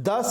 10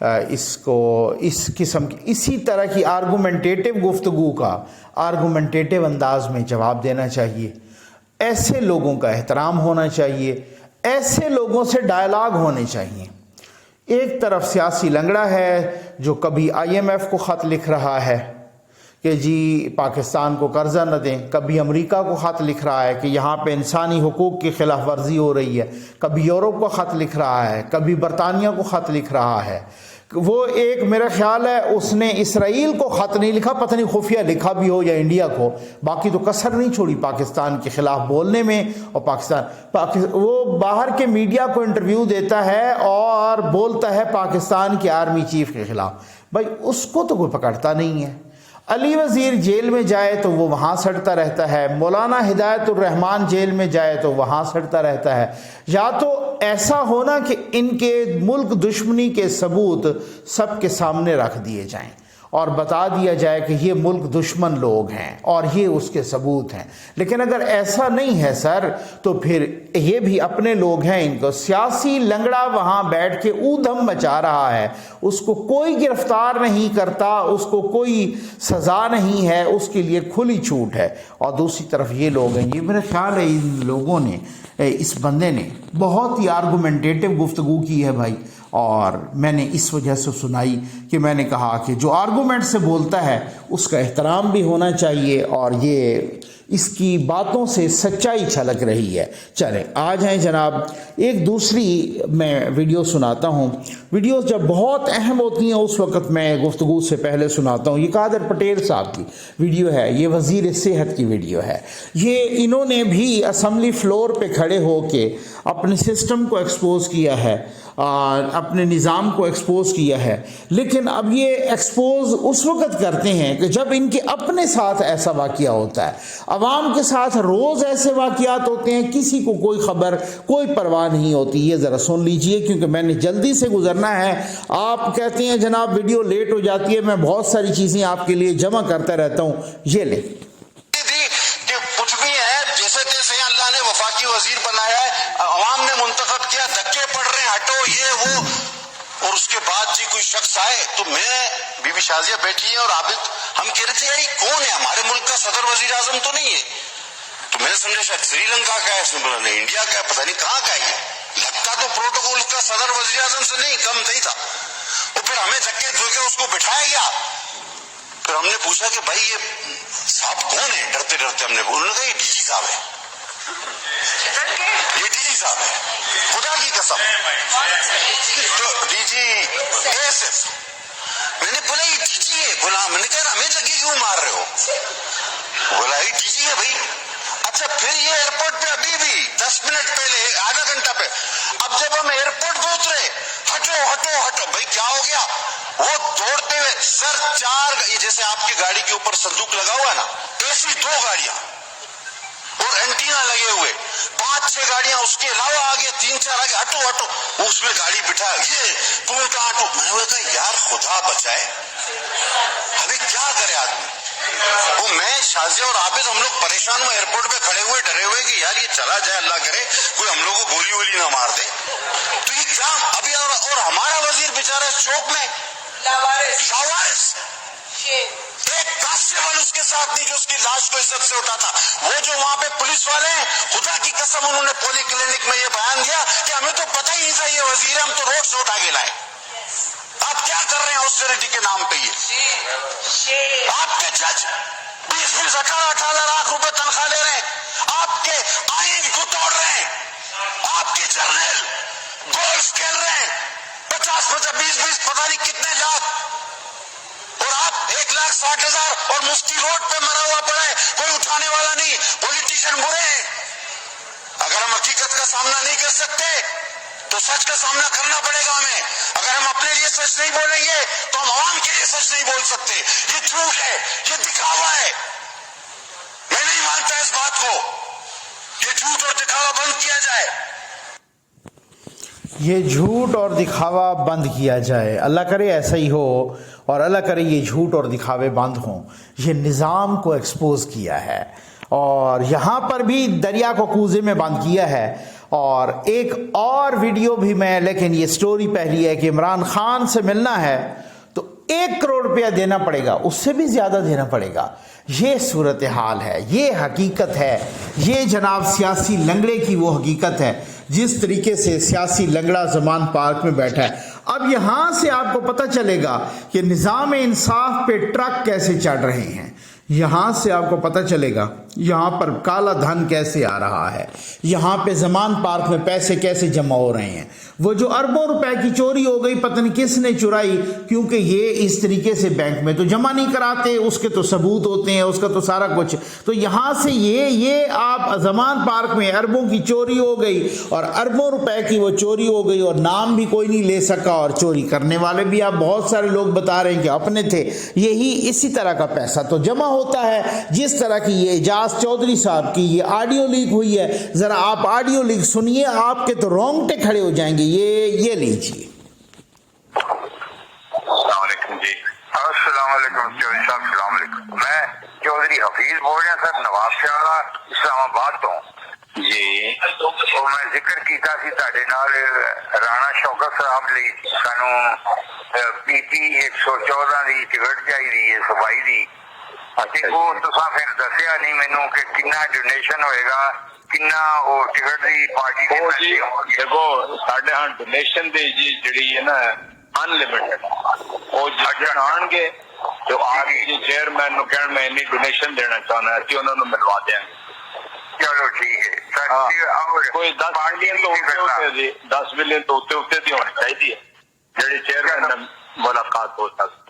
اس قسم کی اسی طرح کی آرگومنٹیٹو گفتگو کا آرگومنٹیٹو انداز میں جواب دینا چاہیے. ایسے لوگوں کا احترام ہونا چاہیے, ایسے لوگوں سے ڈائلاگ ہونے چاہیے. ایک طرف سیاسی لنگڑا ہے جو کبھی IMF کو خط لکھ رہا ہے کہ جی پاکستان کو قرضہ نہ دیں, کبھی امریکہ کو خط لکھ رہا ہے کہ یہاں پہ انسانی حقوق کی خلاف ورزی ہو رہی ہے, کبھی یورپ کو خط لکھ رہا ہے, کبھی برطانیہ کو خط لکھ رہا ہے. وہ ایک میرا خیال ہے اس نے اسرائیل کو خط نہیں لکھا, پتہ نہیں خفیہ لکھا بھی ہو یا انڈیا کو, باقی تو کسر نہیں چھوڑی پاکستان کے خلاف بولنے میں. اور وہ باہر کے میڈیا کو انٹرویو دیتا ہے اور بولتا ہے پاکستان کے آرمی چیف کے خلاف. بھائی اس کو تو کوئی پکڑتا نہیں ہے. علی وزیر جیل میں جائے تو وہ وہاں سڑتا رہتا ہے, مولانا ہدایت الرحمان جیل میں جائے تو وہاں سڑتا رہتا ہے. یا تو ایسا ہونا کہ ان کے ملک دشمنی کے ثبوت سب کے سامنے رکھ دیے جائیں اور بتا دیا جائے کہ یہ ملک دشمن لوگ ہیں اور یہ اس کے ثبوت ہیں. لیکن اگر ایسا نہیں ہے سر تو پھر یہ بھی اپنے لوگ ہیں, ان کو سیاسی لنگڑا وہاں بیٹھ کے اودھم مچا رہا ہے, اس کو کوئی گرفتار نہیں کرتا, اس کو کوئی سزا نہیں ہے, اس کے لیے کھلی چھوٹ ہے. اور دوسری طرف یہ لوگ ہیں, یہ میرا خیال ہے ان لوگوں نے, اس بندے نے بہت ہی آرگومنٹیٹو گفتگو کی ہے بھائی, اور میں نے اس وجہ سے سنائی کہ میں نے کہا کہ جو آرگومنٹ سے بولتا ہے اس کا احترام بھی ہونا چاہیے, اور یہ اس کی باتوں سے سچائی چھلک رہی ہے. چلیں آ جائیں جناب, ایک دوسری میں ویڈیو سناتا ہوں. ویڈیوز جب بہت اہم ہوتی ہیں اس وقت میں گفتگو سے پہلے سناتا ہوں. یہ قادر پٹیل صاحب کی ویڈیو ہے, یہ وزیر صحت کی ویڈیو ہے. یہ انہوں نے بھی اسمبلی فلور پہ کھڑے ہو کے اپنے سسٹم کو ایکسپوز کیا ہے, اپنے نظام کو ایکسپوز کیا ہے. لیکن اب یہ ایکسپوز اس وقت کرتے ہیں کہ جب ان کے اپنے ساتھ ایسا واقعہ ہوتا ہے. عوام کے ساتھ روز ایسے واقعات ہوتے ہیں, کسی کو کوئی خبر کوئی پرواہ نہیں ہوتی. یہ ذرا سن لیجئے کیونکہ میں نے جلدی سے گزرنا ہے. آپ کہتے ہیں جناب ویڈیو لیٹ ہو جاتی ہے, میں بہت ساری چیزیں آپ کے لیے جمع کرتا رہتا ہوں. یہ لے کچھ بھی ہے جیسے تیسے اللہ نے وفاقی وزیر بنایا ہے, عوام نے منتخب کیا, دھکے پڑ رہے ہیں, ہٹو یہ وہ, اور اس کے بعد جی کوئی شخص آئے تو میں بی بی شازیہ بیٹھی ہیں اور عابد, ہم کہہ رہے تھے یار یہ کون ہے, ہمارے ملک کا صدر وزیر اعظم تو نہیں ہے. تو میں نے سمجھا شاید سری لنکا کا ہے, اس میں بولا نہیں انڈیا کا ہے, پتہ نہیں کہاں کا ہے. لگتا تو پروٹوکول کا صدر وزیر اعظم سے نہیں کم نہیں تھا. اور پھر ہمیں دھکے دھو کے اس کو بٹھایا گیا. پھر ہم نے پوچھا کہ بھائی یہ صاحب کون ہے, ڈرتے ڈرتے ہم نے انہوں نے کہا یہ ڈی جی صاحب ہے, یہ ڈی جی صاحب ہے, خدا کی قسم ڈی جی ASF. میں نے بولا یہ ڈی جی ہے, بولا میں نے کہا ہمیں دھکے کیوں مار رہے ہو, بولا یہ ڈی جی ہے بھائی. اچھا پھر یہ ایئرپورٹ پہ ابھی بھی 10 منٹ پہلے آدھا گھنٹہ پہ, اب جب ہم ایئرپورٹ پہ اترے ہٹو ہٹو ہٹو, بھائی کیا ہو گیا, وہ دوڑتے ہوئے سر 4 جیسے آپ کی گاڑی کے اوپر صندوق لگا ہوا ہے نا, ایسی 2 گاڑیاں اور اینٹینا لگے ہوئے, 5-6 گاڑیاں اس کے علاوہ آگے 3-4 آگے, ہٹو ہٹو, اس میں گاڑی بٹھا, یہ پوٹا ہٹو. میں نے کہا یار خدا بچائے, ابھی کیا کرے آدمی. وہ میں شازیہ اور عابد ہم لوگ پریشان ہوئے, ایئرپورٹ پہ کھڑے ہوئے ڈرے ہوئے کہ یار یہ چلا جائے, اللہ کرے کوئی ہم لوگوں کو گولی وولی نہ مار دے. تو یہ کیا ابھی, اور ہمارا وزیر بیچارہ چوک میں لاوارث, ایک کانسٹیبل اس کے ساتھ نہیں جو اس کی لاش کو عزت سے اٹھاتا. وہ جو وہاں پہ پولیس والے ہیں, خدا کی قسم انہوں نے پولی کلینک میں یہ بیان دیا کہ ہمیں تو پتہ ہی نہیں تھا یہ وزیر ہے, ہم تو روڈ سے اٹھا کے لائے. آپ کیا کر رہے ہیں آسٹریٹی کے نام پہ, یہ آپ کے جج 20-18 لاکھ روپے تنخواہ لے رہے ہیں, آپ کے آئین کو توڑ رہے ہیں, آپ کے جرنیل گولف کھیل رہے ہیں 50-20 پتہ نہیں کتنے لاکھ, اور آپ 1,60,000 اور مفتی روڈ پہ مرا ہوا پڑا ہے, کوئی اٹھانے والا نہیں. پولیٹیشین برے ہیں. اگر ہم حقیقت کا سامنا نہیں کر سکتے تو سچ کا سامنا کرنا پڑے گا ہمیں. اگر ہم اپنے لیے سچ نہیں بولیں گے تو ہم عوام کے لیے سچ نہیں بول سکتے. یہ جھوٹ ہے, یہ دکھاوا ہے. میں نہیں مانتا اس بات کو, یہ جھوٹ اور دکھاوا بند کیا جائے. یہ جھوٹ اور دکھاوا بند کیا جائے, اللہ کرے ایسا ہی ہو. اور اللہ کرے یہ جھوٹ اور دکھاوے بند ہوں، یہ نظام کو ایکسپوز کیا ہے اور یہاں پر بھی دریا کو کوزے میں بند کیا ہے۔ اور ایک اور ویڈیو بھی میں، لیکن یہ سٹوری پہلی ہے کہ عمران خان سے ملنا ہے تو 1 کروڑ روپیہ دینا پڑے گا، اس سے بھی زیادہ دینا پڑے گا۔ یہ صورتحال ہے، یہ حقیقت ہے، یہ جناب سیاسی لنگڑے کی وہ حقیقت ہے جس طریقے سے سیاسی لنگڑا زمان پارک میں بیٹھا ہے۔ اب یہاں سے آپ کو پتہ چلے گا کہ نظام انصاف پہ ٹرک کیسے چڑھ رہے ہیں، یہاں سے آپ کو پتہ چلے گا یہاں پر کالا دھن کیسے آ رہا ہے، یہاں پہ زمان پارک میں پیسے کیسے جمع ہو رہے ہیں۔ وہ جو اربوں روپے کی چوری ہو گئی، پتہ نہیں کس نے چرائی، کیونکہ یہ اس طریقے سے بینک میں تو جمع نہیں کراتے، اس کے تو ثبوت ہوتے ہیں، اس کا تو سارا کچھ۔ تو یہاں سے یہ آپ زمان پارک میں اربوں کی چوری ہو گئی اور اربوں روپے کی وہ چوری ہو گئی اور نام بھی کوئی نہیں لے سکا، اور چوری کرنے والے بھی آپ بہت سارے لوگ بتا رہے ہیں کہ اپنے تھے۔ یہی اسی طرح کا پیسہ تو جمع ہوتا ہے جس طرح کی یہ اعجاز چودھری صاحب کی یہ آڈیو لیک ہوئی ہے۔ ذرا آپ آڈیو لیک سنیے، آپ کے تو رونگٹے کھڑے ہو جائیں گے۔ یہ لیجیے۔ السلام علیکم جی۔ السلام علیکم چودھری صاحب، السلام علیکم۔ میں چودھری حفیظ بول رہا سر، نواب شاہ اسلام آباد تو جی۔ تو میں ذکر کیتا سی تہاڈے نال رانا شوکت صاحب ਲਈ سانوں PT 114 دی ٹکٹ چاہیے ہے صفائی دی، تے وہ تساں پھر دسیا نہیں مینوں کہ کنا ڈونیشن ہوئے گا، کنا وہ ٹکٹ دی پارٹی دے پیسے ہون گے۔ دیکھو ساڈے ہاں ڈونیشن دی جڑی ہے نا ان لمیٹڈ، وہ جڑ آن گے تو آج جی چیئرمین نو کہن میں اتنی ڈونیشن دینا چاہنا ہے، اسی انہوں نے ملوا دیں گے۔ چلو ٹھیک ہے سر۔ کوئی 10 ملین تو اتنے دی 10 ملین تو اتنے دی ہونی چاہیے جڑی چیئرمین نے ملاقات ہو سکتی۔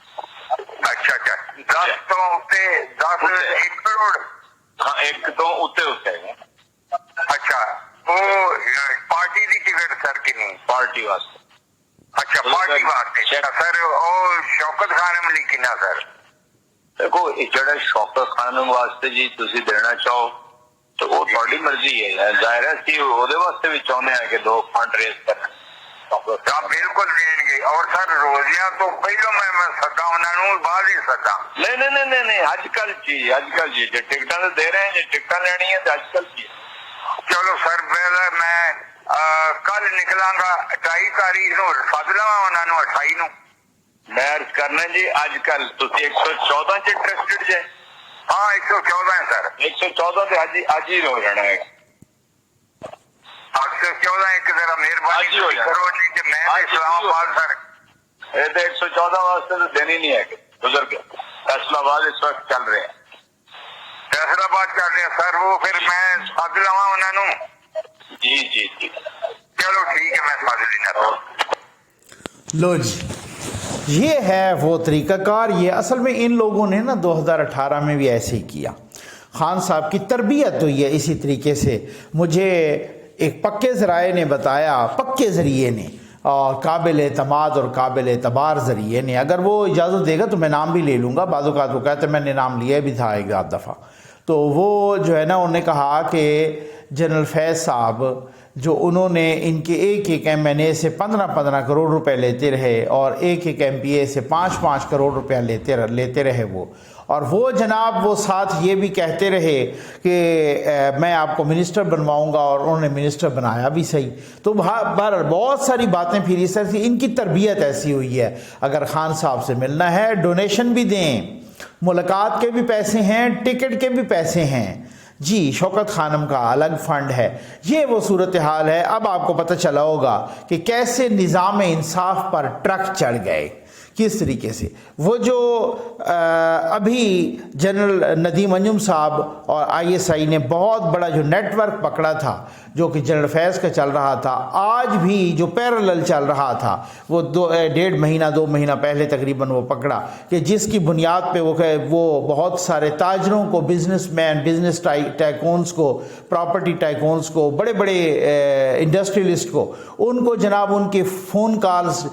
اچھا اچھا، 10 تو اتنے 10 1 کروڑ؟ ہاں 1 تو اتنے اچھا، وہ پارٹی دی ٹکٹ سر کنی؟ پارٹی واسطے۔ اچھا پارٹی واسطے سر۔ اور شوکت خانم لی کنا سر؟ دیکھو جڑا شوکت خانم واسطے جی تسی دینا چاہو تو وہ تھوڑی مرضی ہے، ظاہر ہے کہ وہ واسطے بھی چاہتے ہیں کہ لوگ فنڈ ریز کریں۔ بالکل دیں گے۔ اور سر روزیاں تو پہلو میں سدا انہوں بعد ہی سدا؟ نہیں اج کل جی ٹکٹاں تو دے رہے ہیں، جی ٹکٹاں لینی ہے تو اج کل جی۔ چلو سر میں کل نکلاں گا 28 تاریخ نو، سد لوا انہوں 28 نو۔ میں عرض کرنا جی اج کل تسی 114 چ انٹرسٹڈ جے؟ ہاں 114 ہے سر۔ 114 تے اج ہی ہو جانا ہے۔ 114 ایک ذرا مہربانی کرو جی کہ میں اسلام آباد سر۔ یہ تو 114 واسطے تو دینی نہیں ہے کہ گزر گیا۔ فیصلہ آباد اس وقت چل رہے ہیں۔ فیصلہ آباد چل رہے ہیں سر، وہ پھر میں سد لوا انہوں؟ جی چلو ٹھیک ہے، میں سد لینا۔ لو جی، یہ ہے وہ طریقہ کار۔ یہ اصل میں ان لوگوں نے نا 2018 میں بھی ایسے ہی کیا۔ خان صاحب کی تربیت ہوئی ہے اسی طریقے سے۔ مجھے ایک پکے ذرائع نے بتایا، پکے ذریعے نے اور قابل اعتماد اور قابل اعتبار ذریعے نے، اگر وہ اجازت دے گا تو میں نام بھی لے لوں گا، بعض اوقات وہ کہتے ہیں میں نے نام لیا بھی تھا ایک آدھ دفعہ۔ تو وہ جو ہے نا انہوں نے کہا کہ جنرل فیض صاحب جو انہوں نے ان کے ایک ایم این اے سے 15 کروڑ روپے لیتے رہے اور ایک ایم پی اے سے 5 کروڑ روپیہ لیتے رہے وہ، اور وہ جناب وہ ساتھ یہ بھی کہتے رہے کہ میں آپ کو منسٹر بنواؤں گا، اور انہوں نے منسٹر بنایا بھی صحیح۔ تو بہت ساری باتیں پھر اس طرح سے ان کی تربیت ایسی ہوئی ہے۔ اگر خان صاحب سے ملنا ہے ڈونیشن بھی دیں، ملاقات کے بھی پیسے ہیں، ٹکٹ کے بھی پیسے ہیں جی، شوکت خانم کا الگ فنڈ ہے۔ یہ وہ صورتحال ہے۔ اب آپ کو پتہ چلا ہوگا کہ کیسے نظام انصاف پر ٹرک چڑھ گئے، کس طریقے سے۔ وہ جو ابھی جنرل ندیم انجم صاحب اور ISI نے بہت بڑا جو نیٹ ورک پکڑا تھا جو کہ جنرل فیض کا چل رہا تھا، آج بھی جو پیرالل چل رہا تھا، وہ 1.5 مہینہ 2 مہینہ پہلے تقریباً وہ پکڑا، کہ جس کی بنیاد پہ وہ بہت سارے تاجروں کو، بزنس مین، بزنس ٹائکونز کو، پراپرٹی ٹائکونز کو، بڑے بڑے انڈسٹریلسٹ کو، ان کو جناب ان کے فون کالز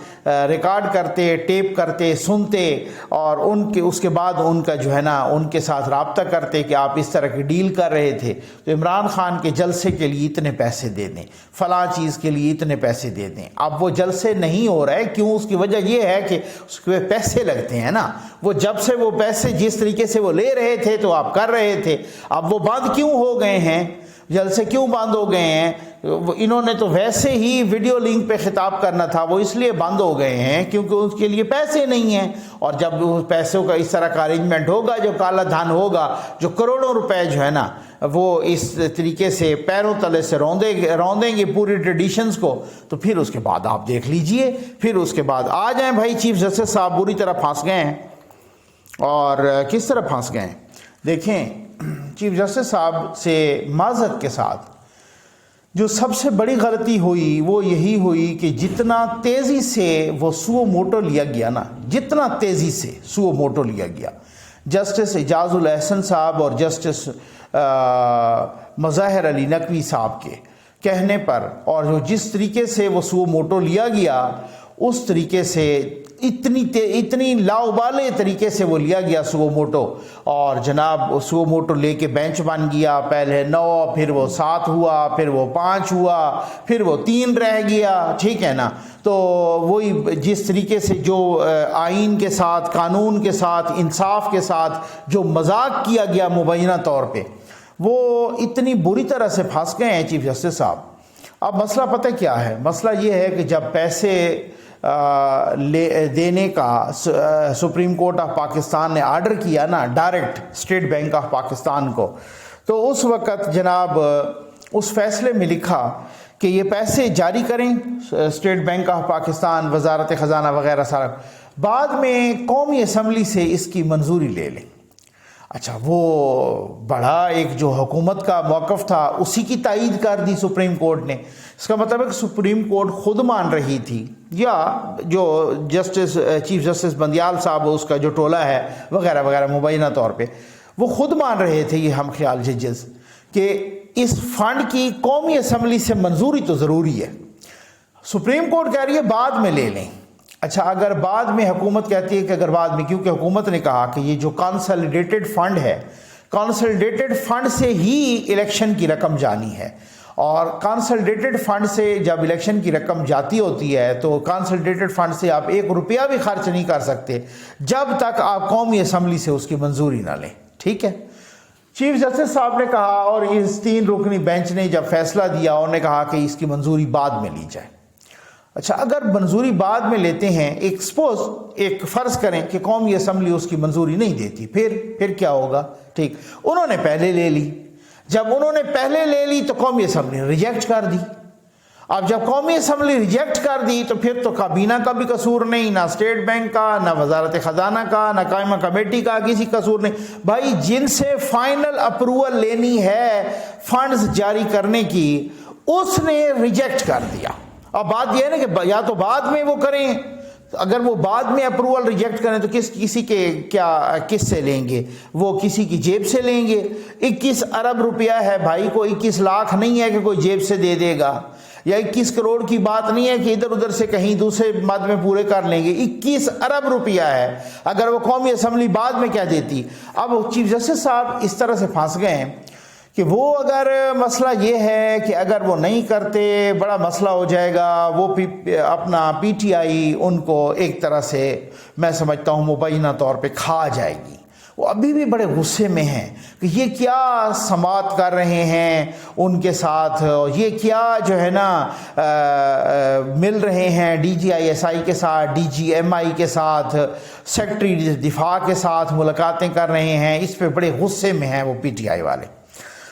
ریکارڈ کرتے، ٹیپ ٹیپ کرتے سنتے اور اس کے بعد ان کا جو ہے نا ان کے ساتھ رابطہ کرتے کہ آپ اس طرح کی ڈیل کر رہے تھے تو عمران خان کے جلسے کے لیے اتنے پیسے دے دیں، فلاں چیز کے لیے اتنے پیسے دے دیں۔ اب وہ جلسے نہیں ہو رہے، کیوں؟ اس کی وجہ یہ ہے کہ اس کے پیسے لگتے ہیں نا، وہ جب سے وہ پیسے جس طریقے سے وہ لے رہے تھے تو آپ کر رہے تھے، اب وہ بند کیوں ہو گئے ہیں؟ جلسے کیوں بند ہو گئے ہیں؟ انہوں نے تو ویسے ہی ویڈیو لنک پہ خطاب کرنا تھا، وہ اس لیے بند ہو گئے ہیں کیونکہ اس کے لیے پیسے نہیں ہیں، اور جب پیسوں کا اس طرح کا ارینجمنٹ ہوگا، جو کالا دھن ہوگا، جو کروڑوں روپے جو ہے نا وہ اس طریقے سے پیروں تلے سے روندیں گے پوری ٹریڈیشنز کو، تو پھر اس کے بعد آپ دیکھ لیجئے، پھر اس کے بعد آ جائیں بھائی چیف جسٹس صاحب بری طرح پھنس گئے ہیں۔ اور کس طرح پھنس گئے ہیں دیکھیں، چیف جسٹس صاحب سے معذرت کے ساتھ جو سب سے بڑی غلطی ہوئی وہ یہی ہوئی کہ جتنا تیزی سے وہ سو موٹو لیا گیا نا، جتنا تیزی سے سو موٹو لیا گیا جسٹس اعجاز الاحسن صاحب اور جسٹس مظاہر علی نقوی صاحب کے کہنے پر، اور جو جس طریقے سے وہ سو موٹو لیا گیا اس طریقے سے اتنی لاؤبالے طریقے سے وہ لیا گیا سو موٹو، اور جناب سو موٹو لے کے بینچ بن گیا، پہلے 9 پھر وہ 7 ہوا، پھر وہ 5 ہوا، پھر وہ 3 رہ گیا، ٹھیک ہے نا۔ تو وہی جس طریقے سے جو آئین کے ساتھ، قانون کے ساتھ، انصاف کے ساتھ جو مذاق کیا گیا مبینہ طور پہ، وہ اتنی بری طرح سے پھنس گئے ہیں چیف جسٹس صاحب۔ اب مسئلہ پتہ کیا ہے؟ مسئلہ یہ ہے کہ جب پیسے دینے کا سپریم کورٹ آف پاکستان نے آرڈر کیا نا direct state bank of Pakistan کو، تو اس وقت جناب اس فیصلے میں لکھا کہ یہ پیسے جاری کریں اسٹیٹ بینک آف پاکستان، وزارت خزانہ وغیرہ سارا، بعد میں قومی اسمبلی سے اس کی منظوری لے لیں۔ اچھا، وہ بڑا ایک جو حکومت کا موقف تھا اسی کی تائید کر دی سپریم کورٹ نے۔ اس کا مطلب ہے کہ سپریم کورٹ خود مان رہی تھی، یا جو جسٹس چیف جسٹس بندیال صاحب اس کا جو ٹولہ ہے وغیرہ وغیرہ مبینہ طور پہ وہ خود مان رہے تھے، یہ ہم خیال ججز، کہ اس فنڈ کی قومی اسمبلی سے منظوری تو ضروری ہے۔ سپریم کورٹ کہہ رہی ہے بعد میں لے لیں۔ اچھا، اگر بعد میں حکومت کہتی ہے کہ اگر بعد میں، کیونکہ حکومت نے کہا کہ یہ جو کنسالیڈیٹڈ فنڈ ہے، کنسالیڈیٹڈ فنڈ سے ہی الیکشن کی رقم جانی ہے، اور کنسالیڈیٹڈ فنڈ سے جب الیکشن کی رقم جاتی ہوتی ہے تو کنسالیڈیٹڈ فنڈ سے آپ 1 روپیہ بھی خرچ نہیں کر سکتے جب تک آپ قومی اسمبلی سے اس کی منظوری نہ لیں، ٹھیک ہے۔ چیف جسٹس صاحب نے کہا، اور اس 3 رکنی بینچ نے جب فیصلہ دیا انہوں نے کہا کہ اس کی منظوری بعد میں لی جائے۔ اچھا، اگر منظوری بعد میں لیتے ہیں، ایک فرض کریں کہ قومی اسمبلی اس کی منظوری نہیں دیتی، پھر کیا ہوگا؟ ٹھیک، انہوں نے پہلے لے لی، جب انہوں نے پہلے لے لی تو قومی اسمبلی نے ریجیکٹ کر دی۔ اب جب قومی اسمبلی ریجیکٹ کر دی تو پھر تو کابینہ کا بھی قصور نہیں، نہ اسٹیٹ بینک کا، نہ وزارت خزانہ کا، نہ قائمہ کمیٹی کا، کسی قصور نہیں۔ بھائی جن سے فائنل اپروول لینی ہے فنڈز جاری کرنے کی، اس نے ریجیکٹ کر دیا۔ اب بات یہ ہے نا کہ یا تو بعد میں وہ کریں، اگر وہ بعد میں اپروول ریجیکٹ کریں تو کس سے لیں گے؟ وہ کسی کی جیب سے لیں گے۔ 21 ارب روپیہ ہے بھائی، کو 21 لاکھ نہیں ہے کہ کوئی جیب سے دے دے گا، یا 21 کروڑ کی بات نہیں ہے کہ ادھر ادھر سے کہیں دوسرے مد میں پورے کر لیں گے۔ 21 ارب روپیہ ہے، اگر وہ قومی اسمبلی بعد میں کیا دیتی۔ اب چیف جسٹس صاحب اس طرح سے پھنس گئے ہیں کہ وہ اگر مسئلہ یہ ہے کہ اگر وہ نہیں کرتے بڑا مسئلہ ہو جائے گا، وہ اپنا پی ٹی آئی ان کو ایک طرح سے میں سمجھتا ہوں مبینہ طور پہ کھا جائے گی۔ وہ ابھی بھی بڑے غصے میں ہیں کہ یہ کیا سماعت کر رہے ہیں ان کے ساتھ، یہ کیا جو ہے نا مل رہے ہیں D G I S I کے ساتھ، ڈی جی ایم آئی کے ساتھ، سیکرٹری دفاع کے ساتھ ملاقاتیں کر رہے ہیں۔ اس پہ بڑے غصے میں ہیں وہ پی ٹی آئی والے۔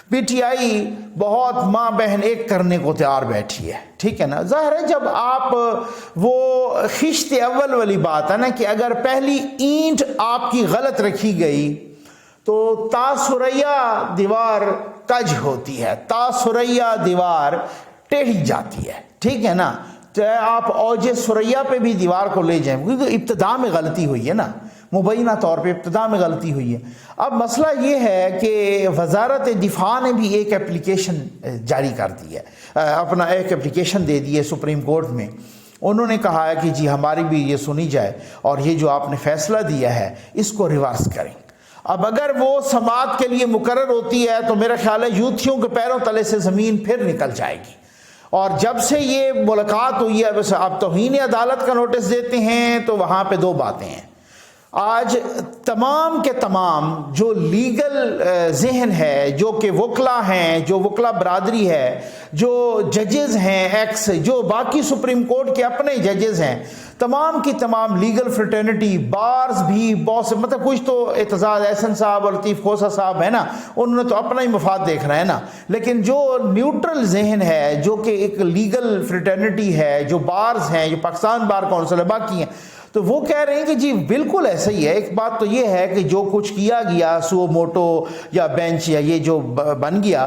پی ٹی آئی بہت ماں بہن ایک کرنے کو تیار بیٹھی ہے، ٹھیک ہے نا۔ ظاہر ہے جب آپ وہ خشت اول والی بات ہے نا کہ اگر پہلی اینٹ آپ کی غلط رکھی گئی تو تاثریہ دیوار کج ہوتی ہے، تاثریہ دیوار ٹیڑھی جاتی ہے، ٹھیک ہے نا۔ چاہے آپ اوج سریا پہ بھی دیوار کو لے جائیں، کیونکہ ابتدا میں غلطی ہوئی ہے نا، مبینہ طور پہ ابتدا میں غلطی ہوئی ہے۔ اب مسئلہ یہ ہے کہ وزارت دفاع نے بھی ایک اپلیکیشن جاری کر دی ہے، اپنا ایک اپلیکیشن دے دی ہے سپریم کورٹ میں انہوں نے کہا ہے کہ جی ہماری بھی یہ سنی جائے اور یہ جو آپ نے فیصلہ دیا ہے اس کو ریورس کریں۔ اب اگر وہ سماعت کے لیے مقرر ہوتی ہے تو میرا خیال ہے یوتھیوں کے پیروں تلے سے زمین پھر نکل جائے گی۔ اور جب سے یہ ملاقات ہوئی ہے بس آپ توہین عدالت کا نوٹس دیتے ہیں تو وہاں پہ دو باتیں ہیں۔ آج تمام کے تمام جو لیگل ذہن ہے، جو کہ وکلا ہیں، جو وکلا برادری ہے، جو ججز ہیں ایکس، جو باقی سپریم کورٹ کے اپنے ججز ہیں، تمام کی تمام لیگل فریٹرنٹی، بارز بھی بہت سے، مطلب کچھ تو اعتزاز احسن صاحب اور لطیف کھوسہ صاحب ہے نا، انہوں نے تو اپنا ہی مفاد دیکھنا ہے نا، لیکن جو نیوٹرل ذہن ہے، جو کہ ایک لیگل فریٹرنٹی ہے، جو بارز ہیں، جو پاکستان بار کونسل ہے، باقی ہیں، تو وہ کہہ رہے ہیں کہ جی بالکل ایسا ہی ہے۔ ایک بات تو یہ ہے کہ جو کچھ کیا گیا سو موٹو یا بینچ یا یہ جو بن گیا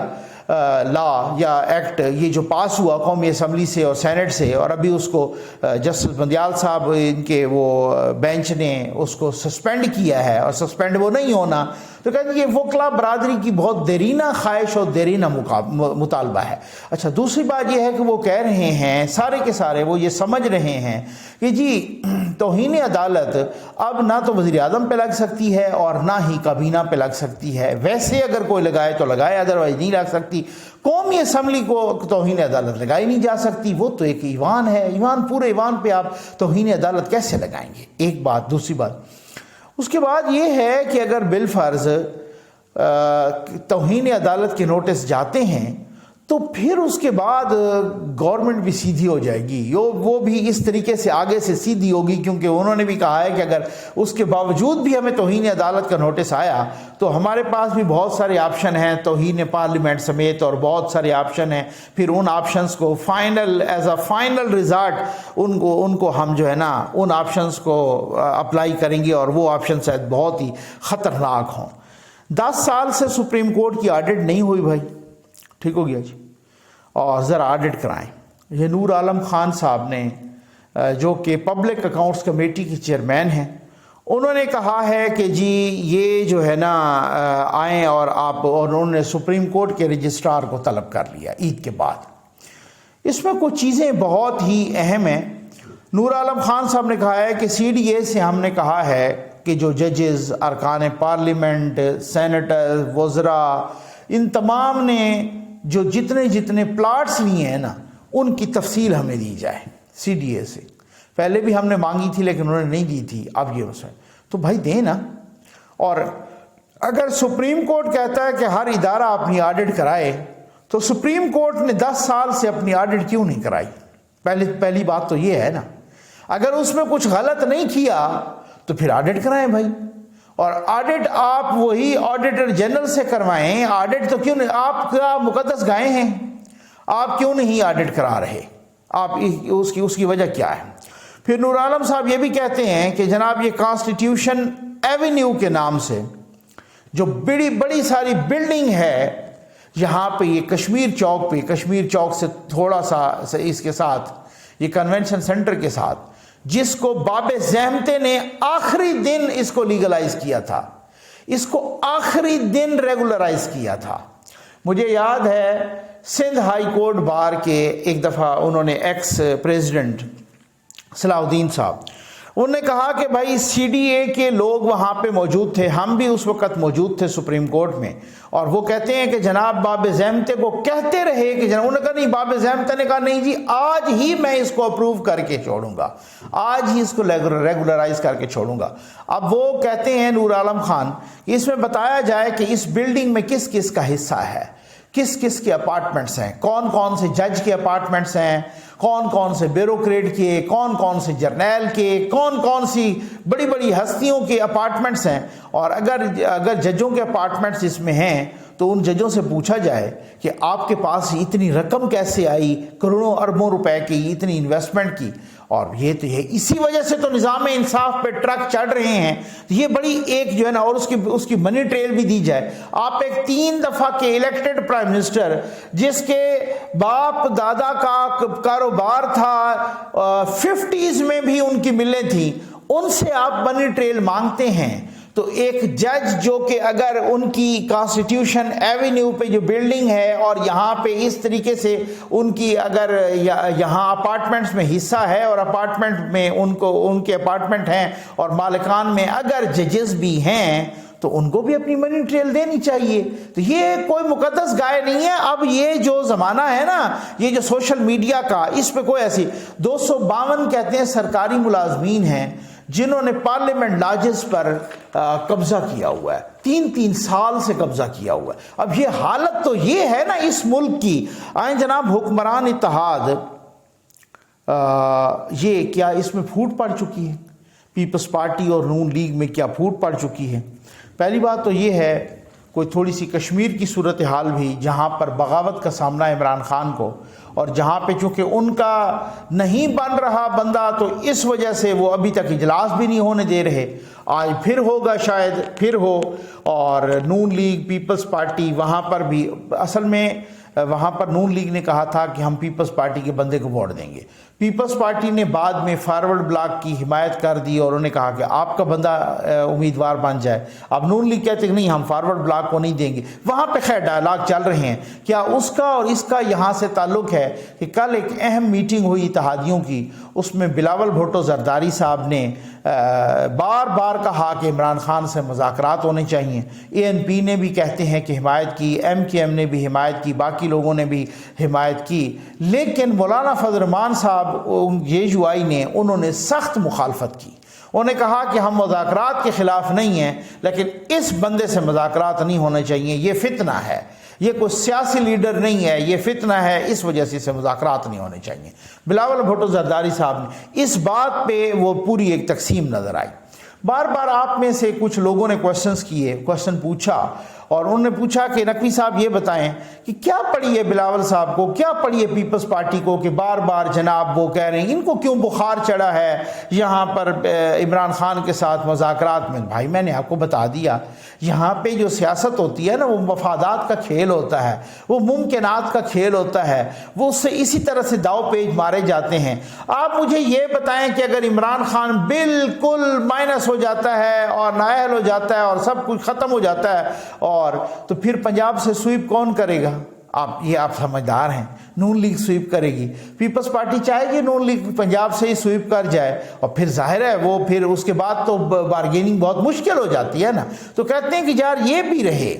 لا یا ایکٹ، یہ جو پاس ہوا قومی اسمبلی سے اور سینٹ سے، اور ابھی اس کو جسٹس بندیال صاحب ان کے وہ بینچ نے اس کو سسپینڈ کیا ہے، اور سسپینڈ وہ نہیں ہونا، تو کہتے ہیں یہ وکلا برادری کی بہت دیرینہ خواہش اور دیرینہ مطالبہ ہے۔ اچھا، دوسری بات یہ ہے کہ وہ کہہ رہے ہیں سارے کے سارے، وہ یہ سمجھ رہے ہیں کہ جی توہین عدالت اب نہ تو وزیر اعظم پہ لگ سکتی ہے اور نہ ہی کابینہ پہ لگ سکتی ہے، ویسے اگر کوئی لگائے تو لگائے، ادروائز نہیں لگ سکتی۔ قومی اسمبلی کو توہین عدالت لگائی نہیں جا سکتی، وہ تو ایک ایوان ہے، ایوان، پورے ایوان پہ آپ توہین عدالت کیسے لگائیں گے؟ ایک بات۔ دوسری بات اس کے بعد یہ ہے کہ اگر بالفرض توہین عدالت کے نوٹس جاتے ہیں تو پھر اس کے بعد گورنمنٹ بھی سیدھی ہو جائے گی، وہ بھی اس طریقے سے آگے سے سیدھی ہوگی، کیونکہ انہوں نے بھی کہا ہے کہ اگر اس کے باوجود بھی ہمیں توہین عدالت کا نوٹس آیا تو ہمارے پاس بھی بہت سارے آپشن ہیں، توہین پارلیمنٹ سمیت اور بہت سارے آپشن ہیں، پھر ان آپشنز کو final as a final resort ان کو ہم جو ہے نا ان آپشنز کو اپلائی کریں گے، اور وہ آپشن شاید بہت ہی خطرناک ہوں۔ 10 سال سے سپریم کورٹ کی آڈٹ نہیں ہوئی بھائی، ٹھیک ہو گیا جی، اور ذرا آڈٹ کرائیں۔ یہ نور عالم خان صاحب نے جو کہ پبلک اکاؤنٹس کمیٹی کے چیئرمین ہیں، انہوں نے کہا ہے کہ جی یہ جو ہے نا آئیں اور انہوں نے سپریم کورٹ کے رجسٹرار کو طلب کر لیا عید کے بعد۔ اس میں کچھ چیزیں بہت ہی اہم ہیں۔ نور عالم خان صاحب نے کہا ہے کہ سی ڈی اے سے ہم نے کہا ہے کہ جو ججز، ارکان پارلیمنٹ، سینیٹر، وزراء، ان تمام نے جو جتنے پلاٹس لیے ہیں نا ان کی تفصیل ہمیں دی جائے سی ڈی اے سے۔ پہلے بھی ہم نے مانگی تھی لیکن انہوں نے نہیں دی تھی، اب یہ مسئلہ تو بھائی دیں نا۔ اور اگر سپریم کورٹ کہتا ہے کہ ہر ادارہ اپنی آڈٹ کرائے تو سپریم کورٹ نے 10 سال سے اپنی آڈٹ کیوں نہیں کرائی؟ پہلی بات تو یہ ہے نا، اگر اس میں کچھ غلط نہیں کیا تو پھر آڈٹ کرائیں بھائی، اور آڈٹ آپ وہی آڈیٹر جنرل سے کروائیں۔ آڈٹ تو کیوں نہیں، آپ کا مقدس گائے ہیں، آپ کیوں نہیں آڈٹ کرا رہے؟ آپ اس کی وجہ کیا ہے؟ پھر نور عالم صاحب یہ بھی کہتے ہیں کہ جناب یہ کانسٹیٹیوشن ایونیو کے نام سے جو بڑی ساری بلڈنگ ہے یہاں پہ، یہ کشمیر چوک سے تھوڑا سا اس کے ساتھ، یہ کنونشن سینٹر کے ساتھ، جس کو باب زحمتے نے آخری دن اس کو لیگلائز کیا تھا، اس کو آخری دن ریگولرائز کیا تھا۔ مجھے یاد ہے سندھ ہائی کورٹ بار کے ایک دفعہ انہوں نے ایکس پریزیڈنٹ صلاح الدین صاحب، انہوں نے کہا کہ بھائی سی ڈی اے کے لوگ وہاں پہ موجود تھے، ہم بھی اس وقت موجود تھے سپریم کورٹ میں، اور وہ کہتے ہیں کہ جناب باب زحمتے کو کہتے رہے کہ جناب، انہوں نے کہا نہیں، باب زحمتے نے کہا نہیں جی آج ہی میں اس کو اپروو کر کے چھوڑوں گا، آج ہی اس کو ریگولرائز کر کے چھوڑوں گا۔ اب وہ کہتے ہیں نور عالم خان، اس میں بتایا جائے کہ اس بلڈنگ میں کس کس کا حصہ ہے، کس کس کے اپارٹمنٹس ہیں، کون کون سے جج کے اپارٹمنٹس ہیں، کون کون سے بیوروکریٹ کے، کون کون سے جرنیل کے، کون کون سی بڑی ہستیوں کے اپارٹمنٹس ہیں۔ اور اگر ججوں کے اپارٹمنٹس اس میں ہیں تو ان ججوں سے پوچھا جائے کہ آپ کے پاس اتنی رقم کیسے آئی، کروڑوں اربوں روپے کی اتنی انویسٹمنٹ کی، اور یہ تو ہے اسی وجہ سے تو نظام انصاف پہ ٹرک چڑھ رہے ہیں۔ یہ بڑی ایک جو ہے نا، اور اس کی منی ٹریل بھی دی جائے۔ آپ ایک 3 دفعہ کے الیکٹڈ پرائم منسٹر جس کے باپ دادا کا کاروبار تھا، 50s میں بھی ان کی ملیں تھیں، ان سے آپ منی ٹریل مانگتے ہیں تو ایک جج جو کہ اگر ان کی کانسٹیٹیوشن ایوینیو پہ جو بلڈنگ ہے اور یہاں پہ اس طریقے سے ان کی اگر یہاں اپارٹمنٹس میں حصہ ہے اور اپارٹمنٹ میں ان کے اپارٹمنٹ ہیں اور مالکان میں اگر ججز بھی ہیں تو ان کو بھی اپنی منی ٹریل دینی چاہیے. تو یہ کوئی مقدس گائے نہیں ہے. اب یہ جو زمانہ ہے نا, یہ جو سوشل میڈیا کا, اس پہ کوئی ایسی 252 کہتے ہیں سرکاری ملازمین ہیں جنہوں نے پارلیمنٹ لاجز پر قبضہ کیا ہوا ہے, 3 سال سے قبضہ کیا ہوا ہے. اب یہ حالت تو یہ ہے نا اس ملک کی. آئیں جناب, حکمران اتحاد یہ کیا اس میں پھوٹ پڑ چکی ہے؟ پیپلز پارٹی اور نون لیگ میں کیا پھوٹ پڑ چکی ہے؟ پہلی بات تو یہ ہے کوئی تھوڑی سی کشمیر کی صورتحال بھی, جہاں پر بغاوت کا سامنا عمران خان کو, اور جہاں پہ چونکہ ان کا نہیں بن رہا بندہ تو اس وجہ سے وہ ابھی تک اجلاس بھی نہیں ہونے دے رہے. آج پھر ہوگا, شاید پھر ہو. اور نون لیگ, پیپلز پارٹی, وہاں پر بھی اصل میں وہاں پر نون لیگ نے کہا تھا کہ ہم پیپلز پارٹی کے بندے کو ووٹ دیں گے. پیپلز پارٹی نے بعد میں فارورڈ بلاک کی حمایت کر دی اور انہوں نے کہا کہ آپ کا بندہ امیدوار بن جائے. اب نون لیگ کہتے کہ نہیں, ہم فارورڈ بلاک کو نہیں دیں گے. وہاں پہ خیر ڈائلاگ چل رہے ہیں. کیا اس کا اور اس کا یہاں سے تعلق ہے کہ کل ایک اہم میٹنگ ہوئی اتحادیوں کی, اس میں بلاول بھٹو زرداری صاحب نے بار بار کہا کہ عمران خان سے مذاکرات ہونے چاہیے. ANP نے بھی کہتے ہیں کہ حمایت کی, MKM نے بھی حمایت کی, باقی لوگوں نے بھی حمایت کی. لیکن مولانا فضل الرحمان صاحب JUI نے, انہوں نے سخت مخالفت کی. انہوں نے کہا کہ ہم مذاکرات کے خلاف نہیں ہیں, لیکن اس بندے سے مذاکرات نہیں ہونے چاہیے, یہ فتنہ ہے, یہ کوئی سیاسی لیڈر نہیں ہے, یہ فتنہ ہے, اس وجہ سے مذاکرات نہیں ہونے چاہیے. بلاول بھٹو زرداری صاحب نے اس بات پہ وہ پوری ایک تقسیم نظر آئی. بار بار آپ میں سے کچھ لوگوں نے کوشچن پوچھا, اور انہوں نے پوچھا کہ نقوی صاحب یہ بتائیں کہ کیا پڑی ہے بلاول صاحب کو, کیا پڑی ہے پیپلز پارٹی کو کہ بار بار جناب وہ کہہ رہے ہیں, ان کو کیوں بخار چڑھا ہے یہاں پر عمران خان کے ساتھ مذاکرات میں. بھائی میں نے آپ کو بتا دیا, یہاں پہ جو سیاست ہوتی ہے نا, وہ مفادات کا کھیل ہوتا ہے, وہ ممکنات کا کھیل ہوتا ہے, وہ اس سے اسی طرح سے داؤ پیچ مارے جاتے ہیں. آپ مجھے یہ بتائیں کہ اگر عمران خان بالکل مائنس ہو جاتا ہے اور نااہل ہو جاتا ہے اور سب کچھ ختم ہو جاتا ہے, اور تو پھر پنجاب سے سویپ کون کرے گا؟ آپ سمجھدار ہیں, نون لیگ سویپ کرے گی. پیپلز پارٹی چاہے گی نون لیگ پنجاب سے ہی سویپ کر جائے, اور پھر ظاہر ہے وہ پھر اس کے بعد تو بارگیننگ بہت مشکل ہو جاتی ہے نا. تو کہتے ہیں کہ یار یہ بھی رہے,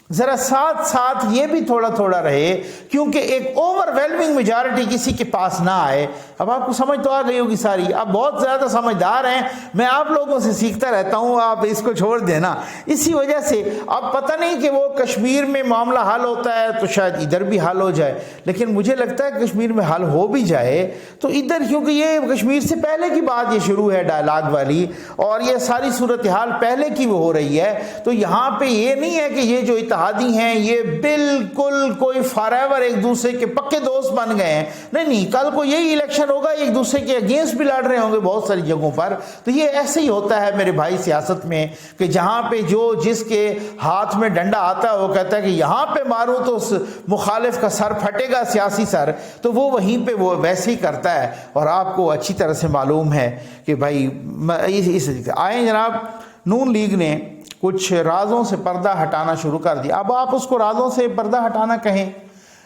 ذرا ساتھ ساتھ یہ بھی تھوڑا تھوڑا رہے, کیونکہ ایک اوور ویلمنگ میجارٹی کسی کے پاس نہ آئے. اب آپ کو سمجھ تو آ گئی ہوگی ساری, آپ بہت زیادہ سمجھدار ہیں, میں آپ لوگوں سے سیکھتا رہتا ہوں, آپ اس کو چھوڑ دینا. اسی وجہ سے اب پتہ نہیں کہ وہ کشمیر میں معاملہ حل ہوتا ہے تو شاید ادھر بھی حل ہو جائے, لیکن مجھے لگتا ہے کشمیر میں حل ہو بھی جائے تو ادھر, کیونکہ یہ کشمیر سے پہلے کی بات یہ شروع ہے ڈائلاگ والی, اور یہ ساری صورتحال پہلے کی وہ ہو رہی ہے. تو یہاں پہ یہ نہیں ہے کہ یہ جو اتحادی ہیں یہ بالکل کوئی فار ایور ایک دوسرے کے پکے دوست بن گئے ہیں. نہیں, کل کو یہی الیکشن ہوگا, ایک دوسرے کے اگینسٹ بھی لڑ رہے ہوں گے بہت ساری جگہوں پر. تو یہ ایسے ہی ہوتا ہے میرے بھائی سیاست میں, کہ جہاں پہ جو جس کے ہاتھ میں ڈنڈا آتا ہے وہ کہتا ہے کہ یہاں پہ ماروں تو مخالف کا سر پھٹے گا, سیاسی سر, تو وہ وہیں پہ وہ ویسے ہی کرتا ہے. اور آپ کو اچھی طرح سے معلوم ہے کہ بھائی آئیں جناب, نون لیگ نے کچھ رازوں سے پردہ ہٹانا شروع کر دیا. اب آپ اس کو رازوں سے پردہ ہٹانا کہیں,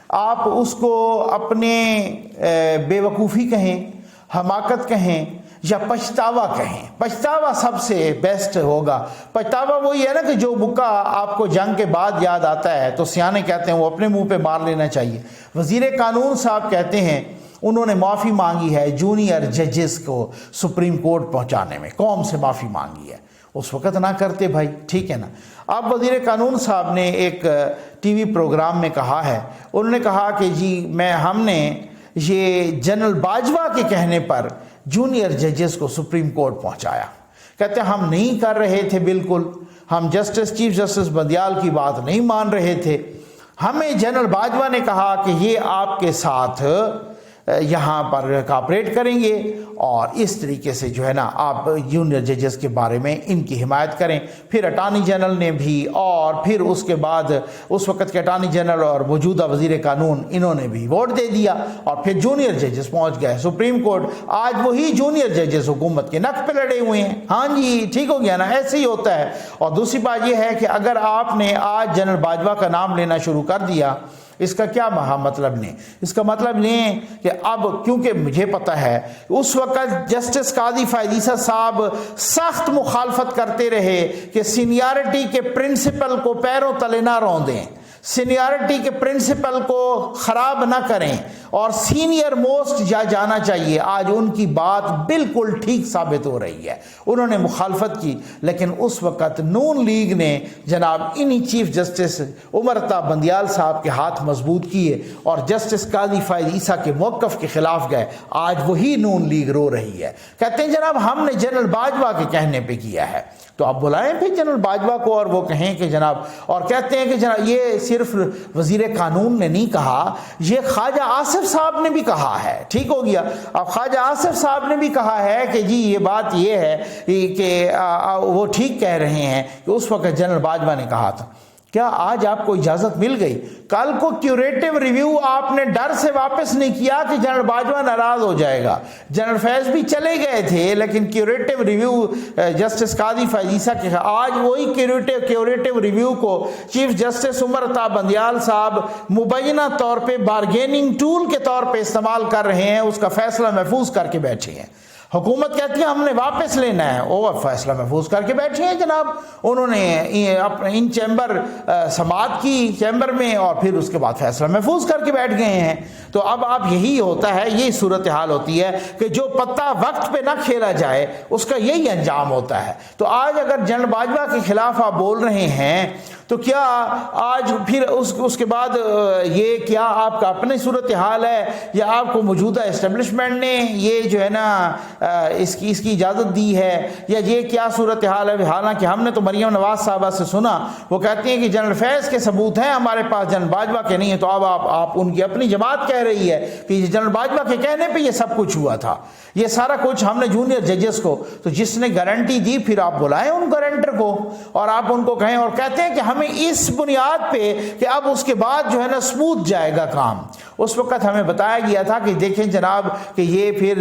آپ اس کو اپنے بے وقوفی کہیں, حماقت کہیں, یا پچھتاوا کہیں. پچھتاوا سب سے بیسٹ ہوگا. پچھتاوا وہی ہے نا کہ جو مکہ آپ کو جنگ کے بعد یاد آتا ہے تو سیانے کہتے ہیں وہ اپنے منہ پہ مار لینا چاہیے. وزیر قانون صاحب کہتے ہیں انہوں نے معافی مانگی ہے جونیئر ججز کو سپریم کورٹ پہنچانے میں, قوم سے معافی مانگی ہے. اس وقت نہ کرتے بھائی, ٹھیک ہے نا. اب وزیر قانون صاحب نے ایک ٹی وی پروگرام میں کہا ہے, انہوں نے کہا کہ جی ہم نے یہ جنرل باجوہ کے کہنے پر جونیئر ججز کو سپریم کورٹ پہنچایا. کہتے ہیں ہم نہیں کر رہے تھے, بالکل ہم چیف جسٹس بندیال کی بات نہیں مان رہے تھے. ہمیں جنرل باجوہ نے کہا کہ یہ آپ کے ساتھ یہاں پر کاپریٹ کریں گے اور اس طریقے سے جو ہے نا آپ جونیئر ججز کے بارے میں ان کی حمایت کریں۔ پھر اٹارنی جنرل نے بھی اور پھر اس کے بعد اس وقت کے اٹارنی جنرل اور موجودہ وزیر قانون انہوں نے بھی ووٹ دے دیا اور پھر جونیئر ججز پہنچ گئے سپریم کورٹ۔ آج وہی جونیئر ججز حکومت کے نک پہ لڑے ہوئے ہیں۔ ہاں جی ٹھیک ہو گیا نا، ایسے ہی ہوتا ہے۔ اور دوسری بات یہ ہے کہ اگر آپ نے آج جنرل باجوہ کا نام لینا شروع کر دیا، اس کا کیا مطلب نہیں؟ اس کا مطلب نہیں کہ اب کیونکہ مجھے پتہ ہے اس وقت جسٹس قاضی فائز عیسیٰ صاحب سخت مخالفت کرتے رہے کہ سینیارٹی کے پرنسپل کو پیروں تلے نہ روندیں، سینیارٹی کے پرنسپل کو خراب نہ کریں اور سینئر موسٹ جانا چاہیے۔ آج ان کی بات بالکل ٹھیک ثابت ہو رہی ہے۔ انہوں نے مخالفت کی، لیکن اس وقت نون لیگ نے جناب انہی چیف جسٹس عمر عطا بندیال صاحب کے ہاتھ مضبوط کیے اور جسٹس قاضی فائز عیسیٰ کے موقف کے خلاف گئے۔ آج وہی نون لیگ رو رہی ہے، کہتے ہیں جناب ہم نے جنرل باجوہ کے کہنے پہ کیا ہے۔ تو آپ بلائیں پھر جنرل باجوہ کو اور وہ کہیں کہ جناب، اور کہتے ہیں کہ جناب یہ صرف وزیر قانون نے نہیں کہا، یہ خواجہ آصف صاحب نے بھی کہا ہے۔ ٹھیک ہو گیا، اب خواجہ آصف صاحب نے بھی کہا ہے کہ جی یہ بات یہ ہے کہ وہ ٹھیک کہہ رہے ہیں کہ اس وقت جنرل باجوہ نے کہا تھا۔ کیا آج آپ کو اجازت مل گئی؟ کل کو کیوریٹو ریویو آپ نے ڈر سے واپس نہیں کیا کہ جنرل باجوہ ناراض ہو جائے گا۔ جنرل فیض بھی چلے گئے تھے لیکن کیوریٹو ریویو جسٹس قاضی فائز عیسیٰ کے آج وہی کیوریٹو ریویو کو چیف جسٹس عمر عطا بندیال صاحب مبینہ طور پہ بارگیننگ ٹول کے طور پہ استعمال کر رہے ہیں، اس کا فیصلہ محفوظ کر کے بیٹھے ہیں۔ حکومت کہتی ہے ہم نے واپس لینا ہے، وہ فیصلہ محفوظ کر کے بیٹھے ہیں جناب۔ انہوں نے ان چیمبر سماعت کی چیمبر میں اور پھر اس کے بعد فیصلہ محفوظ کر کے بیٹھ گئے ہیں۔ تو اب یہی ہوتا ہے، یہی صورتحال ہوتی ہے کہ جو پتہ وقت پہ نہ کھیلا جائے اس کا یہی انجام ہوتا ہے۔ تو آج اگر جنرل باجوہ کے خلاف آپ بول رہے ہیں تو کیا آج پھر اس کے بعد یہ کیا آپ کا اپنی صورتحال ہے یا آپ کو موجودہ اسٹیبلشمنٹ نے یہ جو ہے نا اس کی اجازت دی ہے یا یہ کیا صورتحال ہے؟ حالانکہ ہم نے تو مریم نواز صاحبہ سے سنا، وہ کہتی ہیں کہ جنرل فیض کے ثبوت ہیں ہمارے پاس، جنرل باجوہ کے نہیں ہیں۔ تو اب آپ ان کی اپنی جماعت کہہ رہی ہے کہ جنرل باجوہ کے کہنے پہ یہ سب کچھ ہوا تھا، یہ سارا کچھ ہم نے جونیئر ججز کو۔ تو جس نے گارنٹی دی پھر آپ بلائیں ان گارنٹر کو اور آپ ان کو کہیں، اور کہتے ہیں کہ ہمیں اس بنیاد پہ کہ اب اس کے بعد جو ہے نا سموتھ جائے گا کام۔ اس وقت ہمیں بتایا گیا تھا کہ دیکھیں جناب کہ یہ پھر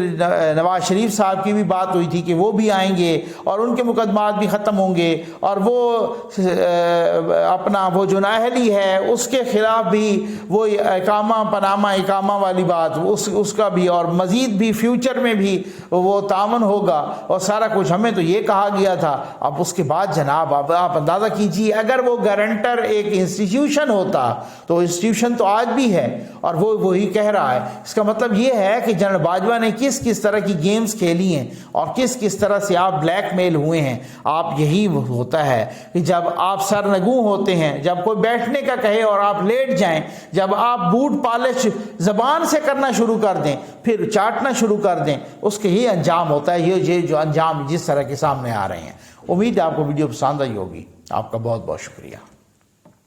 نواز شریف صاحب کی بھی بات ہوئی تھی کہ وہ بھی آئیں گے اور ان کے مقدمات بھی ختم ہوں گے، اور وہ اپنا وہ جو نااہلی ہے اس کے خلاف بھی وہ اقامہ پنامہ اقامہ والی بات اس کا بھی، اور مزید بھی فیوچر میں بھی وہ تعاون ہوگا اور سارا کچھ ہمیں تو یہ کہا گیا تھا۔ اب اس کے بعد جناب آپ اندازہ کیجیے اگر وہ گارنٹر ایک انسٹیٹیوشن ہوتا تو انسٹیٹیوشن تو آج بھی ہے اور وہ وہی کہہ رہا ہے۔ اس کا مطلب یہ ہے کہ جنرل باجوہ نے کس طرح کی گیمز کھیلی ہیں اور کس طرح سے آپ بلیک میل ہوئے ہیں۔ آپ یہی ہوتا ہے کہ جب آپ سرنگوں ہوتے ہیں، جب کوئی بیٹھنے کا کہے اور آپ لیٹ جائیں، جب آپ بوٹ پالش زبان سے کرنا شروع کر دیں پھر چاٹنا شروع کر دیں، اس کے یہ انجام ہوتا ہے، یہ جو انجام جس طرح کے سامنے آ رہے ہیں۔ امید ہے آپ کو ویڈیو پسند آئی ہوگی۔ آپ کا بہت بہت شکریہ۔